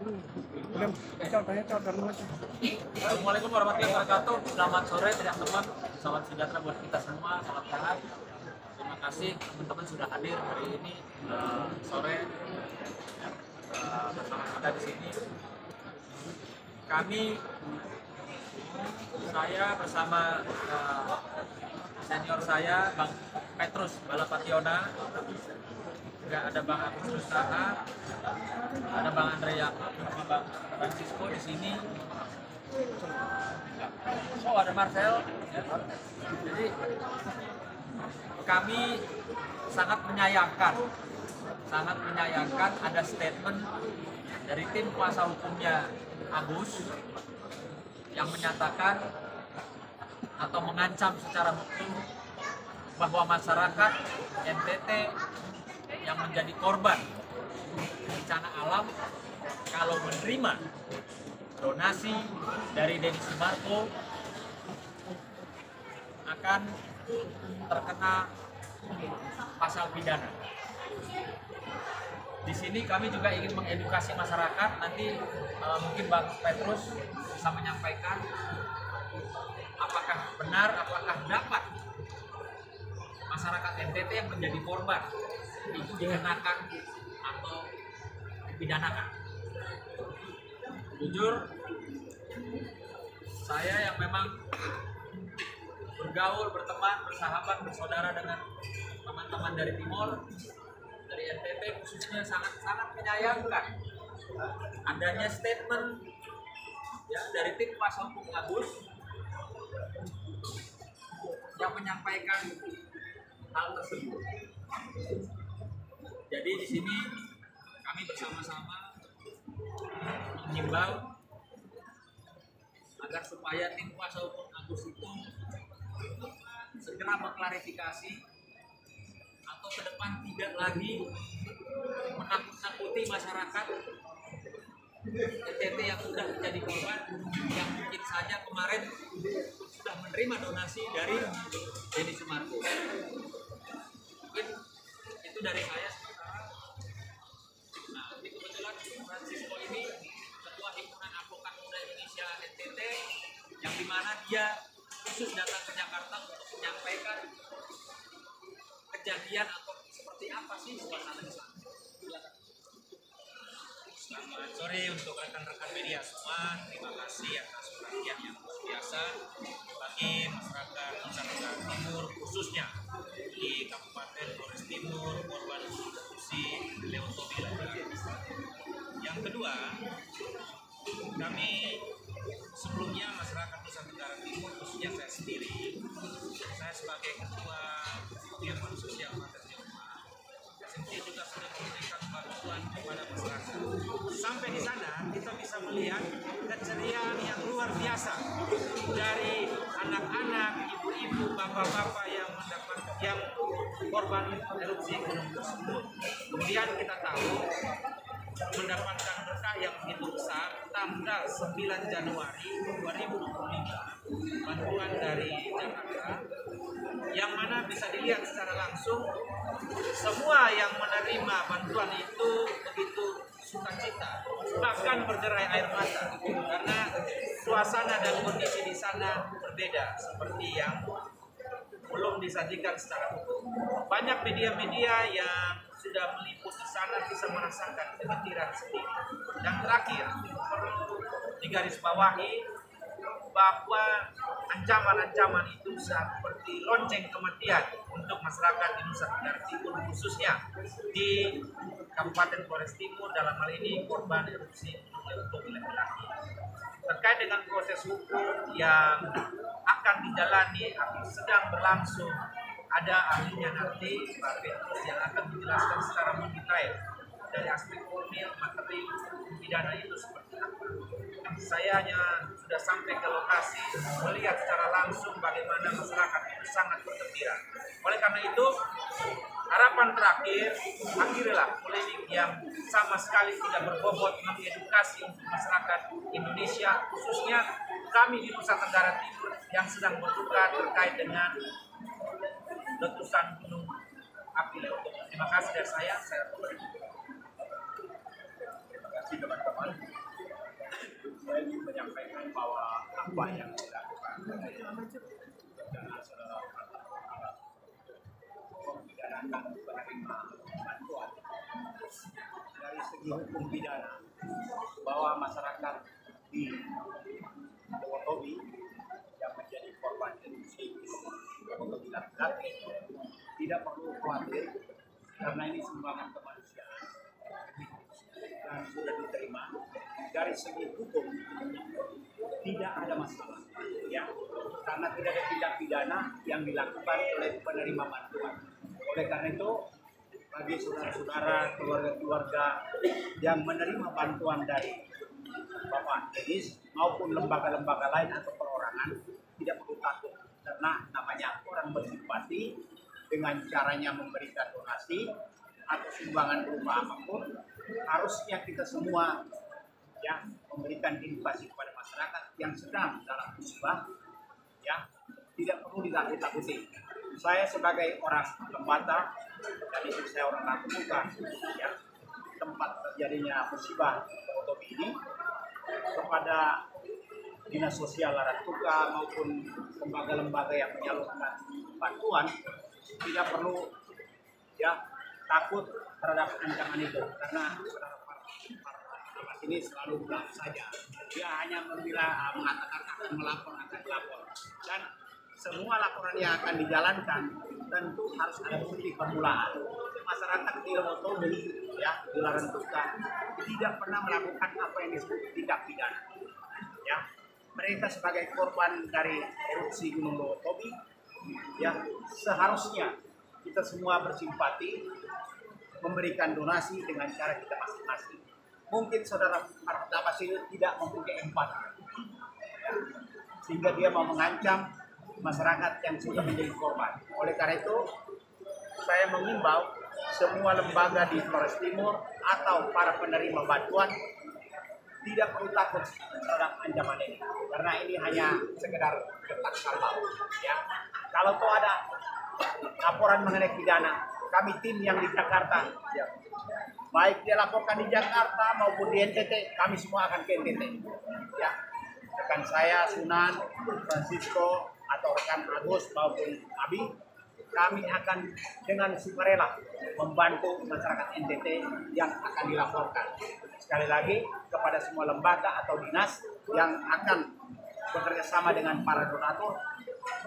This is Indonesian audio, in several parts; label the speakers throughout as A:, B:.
A: Assalamualaikum warahmatullahi wabarakatuh. Selamat sore teman-teman. Salam sejahtera buat kita semua. Salam sehat. Terima kasih teman-teman sudah hadir hari ini sore bersama kita di sini. Saya bersama senior saya, Bang Petrus Balapationa, juga ada Bang Agus Rustaha, ada Bang Andre Yakob, Bang Francisco di sini. Oh, ada Marcel. Ya. Jadi kami sangat menyayangkan ada statement dari tim kuasa hukumnya Agus yang menyatakan atau mengancam secara betul bahwa masyarakat NTT yang menjadi korban bencana alam kalau menerima donasi dari Denny Sumarko akan terkena pasal pidana. Di sini kami juga ingin mengedukasi masyarakat. Nanti mungkin Bang Petrus bisa menyampaikan apakah benar, apakah dapat masyarakat NTT yang menjadi korban itu dikenakan atau dipidanakan. Jujur, saya yang memang bergaul, berteman, bersahabat, bersaudara dengan teman-teman dari Timor, dari NTT khususnya sangat menyayangkan adanya statement ya dari tim kuasa hukum Agus yang menyampaikan hal tersebut. Jadi di sini kami bersama-sama mengimbau agar supaya tim kuasa hukum Agus itu segera mengklarifikasi atau ke depan tidak lagi menakut-nakuti masyarakat NTT yang sudah menjadi korban, yang mungkin saja kemarin sudah menerima donasi dari Denny Sumarko. Mungkin itu dari saya sementara. Nah, ini kebetulan Francisco ini Ketua Himpunan Advokat Muda Indonesia NTT, yang dimana dia khusus datang ke Jakarta untuk menyampaikan kejadian atau seperti apa sih suasana di sana.
B: Selamat sore untuk rekan-rekan media semua. Terima kasih atas perhatian yang luar biasa bagi masyarakat Nusa Tenggara Timur, khususnya di Kabupaten Flores Timur, korban eksekusi Leontobila. Yang kedua, kami sebelumnya masyarakat Nusa Tenggara Timur, khususnya saya sendiri, saya sebagai Ketua Dirman Sosial Partai Sendiri juga sudah memberikan bantuan kepada masyarakat. Sampai di sana kita bisa melihat keceriaan yang luar biasa dari anak-anak, ibu-ibu, bapak-bapak yang korban erupsi gunung tersebut. Kemudian kita tahu mendapatkan berkah yang begitu besar tanggal 9 Januari 2025, bantuan dari Jakarta, yang mana bisa dilihat secara langsung semua yang menerima bantuan itu begitu sukacita, bahkan berderai air mata karena suasana dan kondisi di sana berbeda seperti yang belum disajikan secara utuh. Banyak media-media yang sudah meliput di sana bisa merasakan kegembiraan sendiri. Dan terakhir, perlu digarisbawahi bahwa ancaman-ancaman itu seperti lonceng kematian untuk masyarakat di Nusa Tenggara Timur, khususnya di Kabupaten Flores Timur, dalam hal ini korban erupsi Gunung Leontobila laki-laki. Terkait dengan proses hukum yang akan dijalani atau sedang berlangsung, ada ahlinya nanti Pak Petrus yang akan menjelaskan secara mendetail dari aspek formil, materi, pidana itu seperti apa. Saya hanya sudah sampai ke lokasi, melihat secara langsung bagaimana masyarakat itu sangat bergembira. Oleh karena itu, harapan terakhir, akhirnya polemik yang sama sekali tidak berbobot mengedukasi untuk masyarakat Indonesia, khususnya kami di Nusa Tenggara Timur yang sedang berduka terkait dengan letusan gunung api Leontobila. Terima kasih dari saya. Terima kasih teman-teman.
C: hukum pidana bahwa masyarakat di Wotobi yang menjadi korban korupsi Wotobi laki-laki tidak perlu khawatir karena ini sumbangan kemanusiaan dan sudah diterima. Dari segi hukum tidak ada masalah, ya, karena tidak ada tindak pidana yang dilakukan oleh penerima bantuan. Oleh karena itu, bagi saudara-saudara, keluarga-keluarga yang menerima bantuan dari Bapak Denis maupun lembaga-lembaga lain atau perorangan, tidak perlu takut karena namanya orang bersimpati dengan caranya memberikan donasi atau sumbangan berupa apapun. Harusnya kita semua ya memberikan edukasi kepada masyarakat yang sedang dalam musibah, ya, tidak perlu ditakut-takuti. Saya sebagai orang Lembata dan istri saya orang Lampung, ya, tempat terjadinya musibah Wotobi ini, kepada Dinas Sosial Larantuka maupun lembaga-lembaga yang menyalurkan bantuan tidak perlu ya takut terhadap ancaman itu, karena ini selalu bilang saja dia hanya mengatakan akan melapor, dan semua laporan yang akan dijalankan tentu harus ada bukti permulaan. Masyarakat di Wotobi ya di Larantuka tidak pernah melakukan apa yang disebut tindak pidana, ya. Mereka sebagai korban dari erupsi Gunung Wotobi, ya, seharusnya kita semua bersimpati, memberikan donasi dengan cara kita masing-masing. Mungkin saudara Tabasili tidak mempunyai empati, ya, sehingga dia mau mengancam masyarakat yang sudah menjadi korban. Oleh karena itu, saya mengimbau semua lembaga di Flores Timur atau para penerima bantuan tidak perlu takut terhadap ancaman ini, karena ini hanya sekedar getak sampah, ya. Kalau tuh ada laporan mengenai pidana, kami tim yang di Jakarta, ya, baik dia laporkan di Jakarta maupun di NTT, kami semua akan ke NTT, ya. Rekan saya Sunan, Francisco, atau rekan Agus maupun Abi, kami akan dengan sukarela membantu masyarakat NTT yang akan dilaporkan. Sekali lagi kepada semua lembaga atau dinas yang akan bekerja sama dengan para donatur,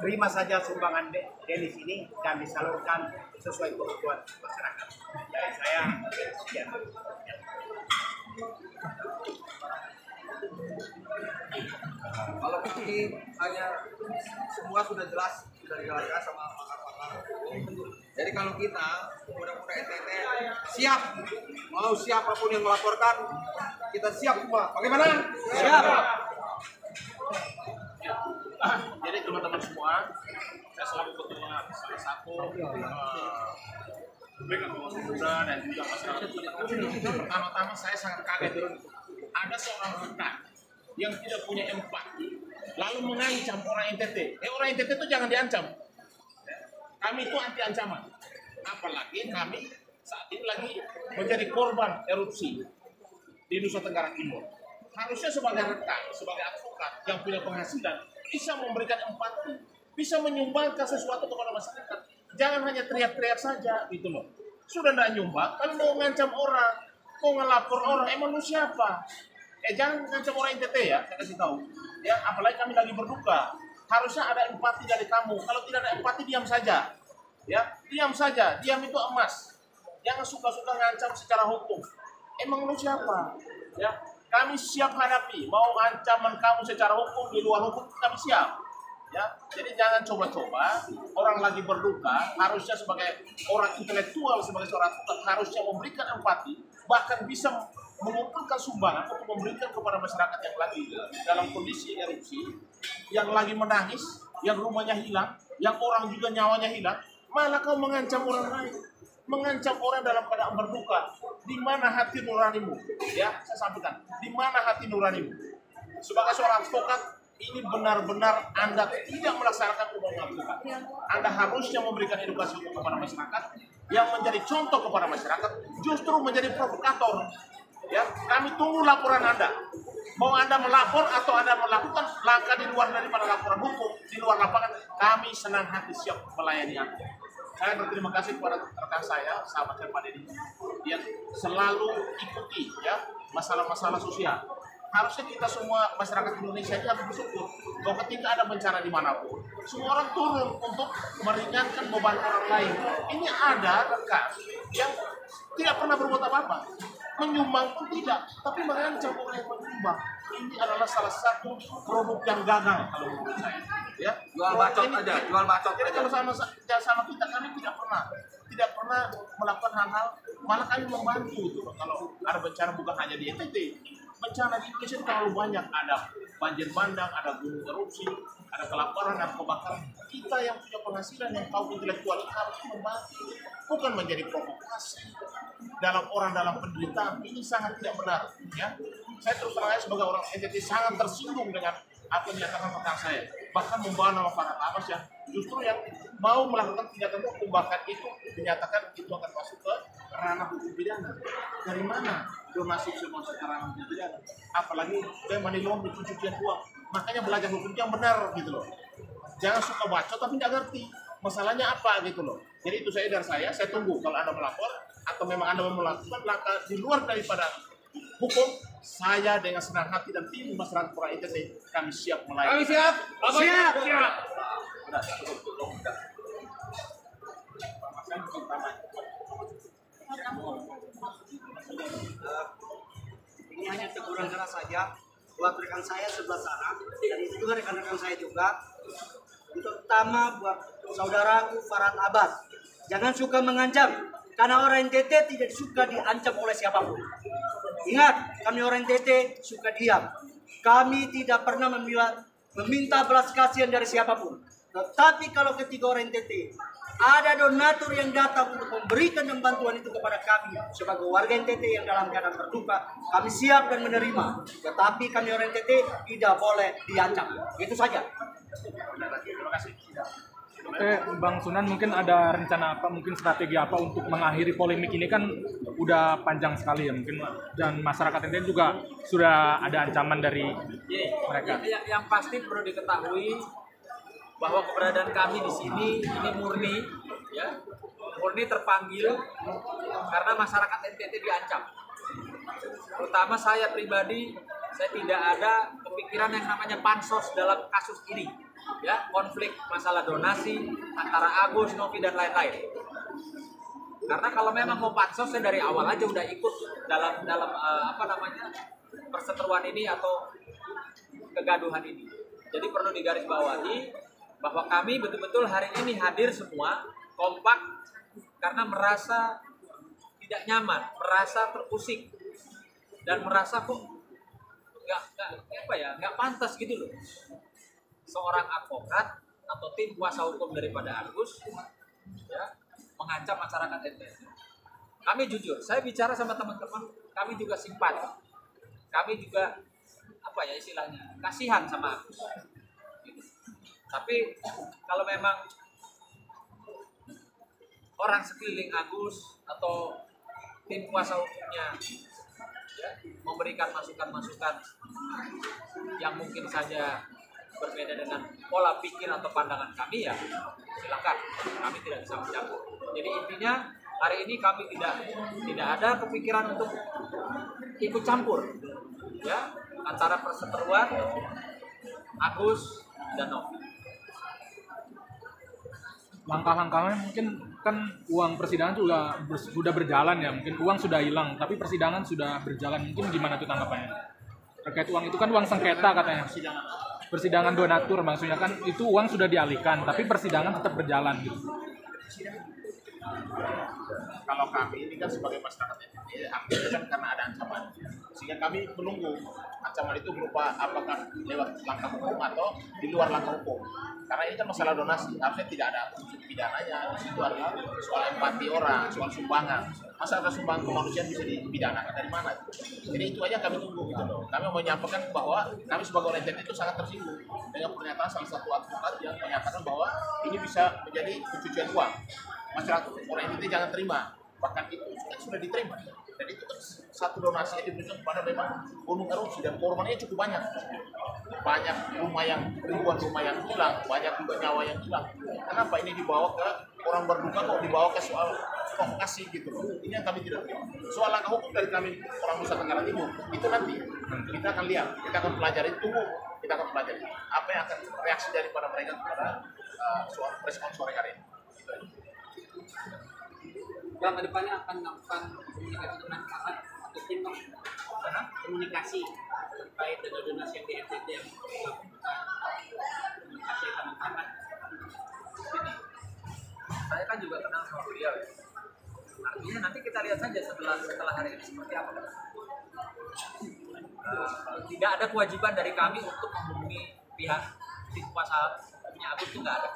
C: terima saja sumbangan Denis ini dan disalurkan sesuai kebutuhan masyarakat. Dari saya sekian.
D: Kalau ini hanya semua sudah jelas, sudah dijelaskan sama pakar-pakar. Jadi kalau kita mudah-mudah NTT siap, mau siapapun yang melaporkan, kita siap semua. Bagaimana? Siap.
B: Jadi teman-teman semua, saya selaku ketua salah satu pengawas muda dan juga masyarakat. Pertama-tama saya sangat kaget, ada seorang rekan yang tidak punya empati lalu mengancam orang NTT. Orang NTT itu jangan diancam. Kami itu anti ancaman. Apalagi kami saat ini lagi menjadi korban erupsi di Nusa Tenggara Timur. Harusnya sebagai rekan, sebagai advokat yang punya penghasilan, bisa memberikan empati, bisa menyumbangkan sesuatu kepada masyarakat. Jangan hanya teriak-teriak saja, gitu loh. Sudah tidak nyumbang, kalau mau ngancam orang, mau ngelapor orang, emang lu siapa? Jangan ngancam orang NTT ya, saya kasih tahu. Ya, apalagi kami lagi berduka. Harusnya ada empati dari kamu. Kalau tidak ada empati, diam saja. Ya, diam saja. Diam itu emas. Jangan suka-suka ngancam secara hukum. Emang lu siapa? Ya, kami siap hadapi. Mau ancaman kamu secara hukum, di luar hukum, kami siap. Ya, jadi jangan coba-coba. Orang lagi berduka, harusnya sebagai orang intelektual, sebagai seorang advokat, harusnya memberikan empati, bahkan bisa mengumpulkan sumbangan untuk memberikan kepada masyarakat yang lagi dalam kondisi erupsi, yang lagi menangis, yang rumahnya hilang, yang orang juga nyawanya hilang. Malah kau mengancam orang lain, mengancam orang dalam keadaan berduka. Di mana hati nuranimu? Ya, saya sampaikan. Di mana hati nuranimu? Sebagai seorang advokat, ini benar-benar Anda tidak melaksanakan undang advokat. Anda harusnya memberikan edukasi kepada masyarakat, yang menjadi contoh kepada masyarakat, justru menjadi provokator. Ya, kami tunggu laporan Anda. Mau Anda melapor atau Anda melakukan langkah di luar daripada laporan hukum, di luar lapangan, kami senang hati siap melayani Anda. Saya berterima kasih kepada rekan saya, sahabat saya Pak Dedi.
C: yang selalu ikuti ya masalah-masalah sosial. Harusnya kita semua masyarakat Indonesia ini harus bersyukur bahwa ketika ada bencana dimanapun, semua orang turun untuk meringankan beban orang lain. Ini ada rekan yang tidak pernah berbuat apa-apa, menyumbang pun tidak, tapi mengancam orang yang menyumbang. Ini adalah salah satu produk yang gagal kalau menurut saya. Ya,
D: Jual bacot
C: Ini-
D: aja, jual bacot
C: Jadi
D: aja.
C: kalau sama kita kami tidak pernah melakukan hal-hal, malah kami membantu gitu. Kalau ada bencana bukan hanya di NTT, bencana di Indonesia terlalu banyak, ada banjir bandang, ada gunung erupsi, ada kelaparan, ada kebakaran. Kita yang punya penghasilan yang tahu intelektual harus membantu, bukan menjadi provokasi dalam penderitaan. Ini sangat tidak benar. Ya, saya terus terang aja sebagai orang NTT sangat tersinggung dengan apa yang dilakukan rekan saya, bahkan membawa nama Farhad Abbas yang justru yang mau melakukan tindakan hukum, bahkan itu dinyatakan itu akan masuk ke ranah hukum pidana. Dari mana donasi bisa masuk ke ranah hukum pidana? Apalagi dia money laundering, pencucian uang. Makanya belajar hukum yang benar gitu loh. Jangan suka baca tapi nggak ngerti masalahnya apa gitu loh. Jadi itu dari saya tunggu kalau Anda melapor atau memang Anda mau melakukan langkah di luar daripada hukum, saya dengan senang hati dan tim masyarakat Pura NTT kami siap melayani.
D: Kami siap.
C: Siap.
D: Udah, cukup. Udah.
E: Ini hanya teguran keras saja buat rekan saya sebelah sana dan itu juga rekan-rekan saya juga, terutama buat saudaraku Farhad Abbas. Jangan suka mengancam, karena orang NTT tidak suka diancam oleh siapapun. Ingat, kami orang NTT suka diam. Kami tidak pernah meminta belas kasihan dari siapapun. Tetapi kalau ketika orang NTT ada donatur yang datang untuk memberikan bantuan itu kepada kami sebagai warga NTT yang dalam keadaan berduka, kami siap dan menerima. Tetapi kami orang NTT tidak boleh diancam. Itu saja.
C: Terima kasih.
F: Oke, Bang Sunan, mungkin ada rencana apa, mungkin strategi apa untuk mengakhiri polemik ini? Kan udah panjang sekali ya mungkin, dan masyarakat NTT juga sudah ada ancaman dari mereka.
A: Yang pasti perlu diketahui bahwa keberadaan kami di sini ini murni terpanggil karena masyarakat NTT diancam. Terutama saya pribadi, saya tidak ada kepikiran yang namanya pansos dalam kasus ini. Ya, konflik masalah donasi antara Agus, Novi dan lain-lain. Karena kalau memang mau pansos, saya dari awal aja udah ikut dalam perseteruan ini atau kegaduhan ini. Jadi perlu digarisbawahi bahwa kami betul-betul hari ini hadir semua kompak karena merasa tidak nyaman, merasa terusik dan merasa kok nggak pantas gitu loh. Seorang advokat atau tim kuasa hukum daripada Agus ya, mengancam masyarakat NTT. Kami jujur, saya bicara sama teman-teman, kami juga simpati. Kami juga istilahnya kasihan sama Agus. Gitu. Tapi kalau memang orang sekeliling Agus atau tim kuasa hukumnya ya, memberikan masukan-masukan yang mungkin saja berbeda dengan pola pikir atau pandangan kami, ya silakan, kami tidak bisa mencampur. Jadi intinya hari ini kami tidak ada kepikiran untuk ikut campur ya antara perseteruan Agus dan Novi.
F: Langkah-langkahnya mungkin kan uang persidangan juga sudah berjalan ya, mungkin uang sudah hilang tapi persidangan sudah berjalan, mungkin gimana tuh tanggapannya terkait uang itu? Kan uang sengketa katanya, persidangan donatur maksudnya, kan itu uang sudah dialihkan tapi persidangan tetap berjalan gitu.
C: Kalau kami ini kan sebagai masyarakat NTT kan karena ada ancaman, sehingga kami menunggu ancaman itu berupa apakah lewat langkah hukum atau di luar langkah hukum. Karena ini kan masalah donasi, harusnya tidak ada unsur pidananya. Di situ adalah soal empati orang, soal sumbangan. Masa ada sumbangan kemanusiaan bisa dipidanakan dari mana? Jadi itu aja kami tunggu gitu loh. Kami mau menyampaikan bahwa kami sebagai orang NTT itu sangat tersinggung dengan pernyataan salah satu advokat yang menyatakan bahwa ini bisa menjadi pencucian uang. Masyarakat orang NTT jangan terima, bahkan itu kan sudah diterima, dan itu kan satu donasi yang diberikan kepada memang gunung erupsi dan korbannya cukup banyak rumah yang ribuan rumah yang hilang, banyak juga nyawa yang hilang. Kenapa ini dibawa ke orang berduka, kok dibawa ke soal provokasi gitu loh. Ini yang kami tidak terima. Soal langkah hukum dari kami orang Nusa Tenggara Timur itu nanti kita akan lihat, kita akan pelajari, tunggu kita akan pelajari apa yang akan reaksi daripada mereka kepada soal respon sore hari ini. Gitu aja.
A: Bang, kedepannya akan melakukan komunikasi dengan masyarakat atau tim Bang? Karena komunikasi terkait dengan donasi yang di NTT yang dilakukan komunikasi dengan masyarakat. Ini, saya kan juga kenal sama beliau ya. Artinya nanti kita lihat saja setelah hari ini seperti apa. Tidak ada kewajiban dari kami untuk menghubungi pihak tim kuasa punya Agus itu nggak ada,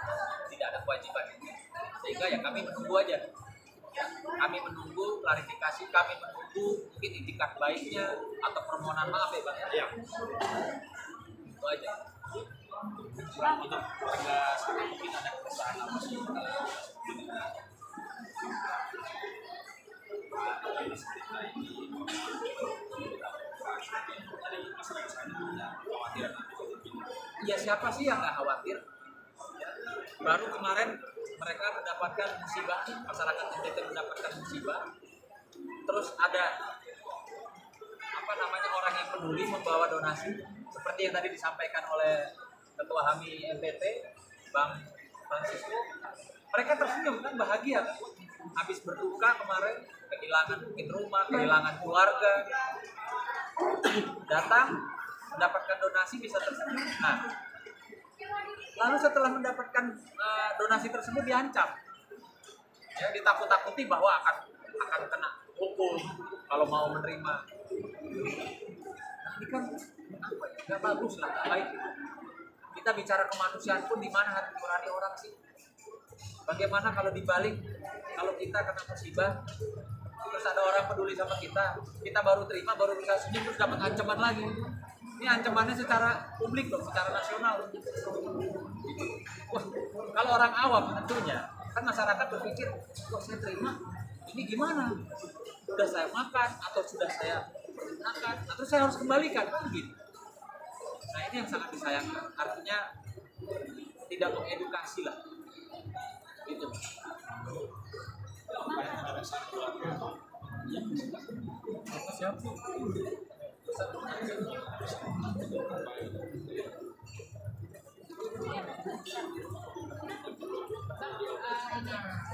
A: tidak ada kewajiban. Sehingga ya kami menunggu aja. Ya, kami menunggu klarifikasi, kami menunggu mungkin itikat baiknya atau permohonan maaf ya Bang ya.
B: Ya.
A: Itu aja.
B: Untuk tegas, mungkin ada keresahan apa sih?
A: Ya siapa sih yang nggak khawatir? Ya, baru kemarin mereka mendapatkan musibah, masyarakat NTT mendapatkan musibah. Terus ada orang yang peduli membawa donasi seperti yang tadi disampaikan oleh Ketua HAMI NTT, Bang Francisco. Mereka tersenyum kan, bahagia kan? Habis berduka kemarin, kehilangan mungkin rumah, kehilangan keluarga, datang mendapatkan donasi bisa tersenyum. Nah, lalu setelah mendapatkan donasi tersebut diancam, ya, ditakut-takuti bahwa akan kena hukum kalau mau menerima. Ini kan apa ya? Nggak bagus lah, nggak baik. Kita bicara kemanusiaan pun di mana hati nurani orang sih? Bagaimana kalau dibalik, kalau kita kena musibah, terus ada orang peduli sama kita baru terima, baru bisa senyum, terus dapat ancaman lagi. Ini ancamannya secara publik loh, secara nasional. Wah, kalau orang awam tentunya, kan masyarakat berpikir, kok saya terima, ini gimana? Sudah saya makan, atau sudah saya pergunakan, atau saya harus kembalikan, kan gitu. Nah ini yang sangat disayangkan, artinya tidak mengedukasi lah. Gitu. Siapa?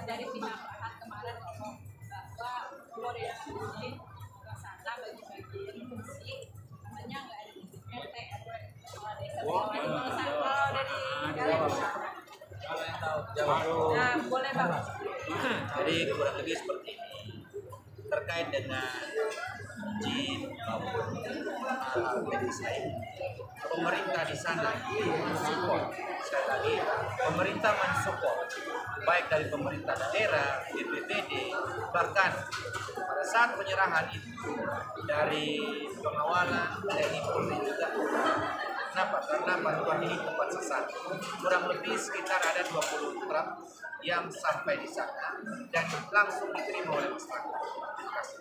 G: Dari pihak Farhan kemarin ngomong bahwa koordinasi musik ke sana bagi-bagi musik katanya nggak ada di RT Nah, boleh Bang.
B: Jadi kurang lebih seperti ini. Terkait dengan izin maupun medis lain, pemerintah di sana mensupport. Sekali lagi, pemerintah mensupport baik dari pemerintah daerah, BPBD, bahkan pada saat penyerahan itu dari pengawalan TNI Polri juga. Kenapa? Karena bantuan ini tepat sasaran. Kurang lebih sekitar ada 20 truk yang sampai di sana dan langsung diterima oleh masyarakat. Terima kasih.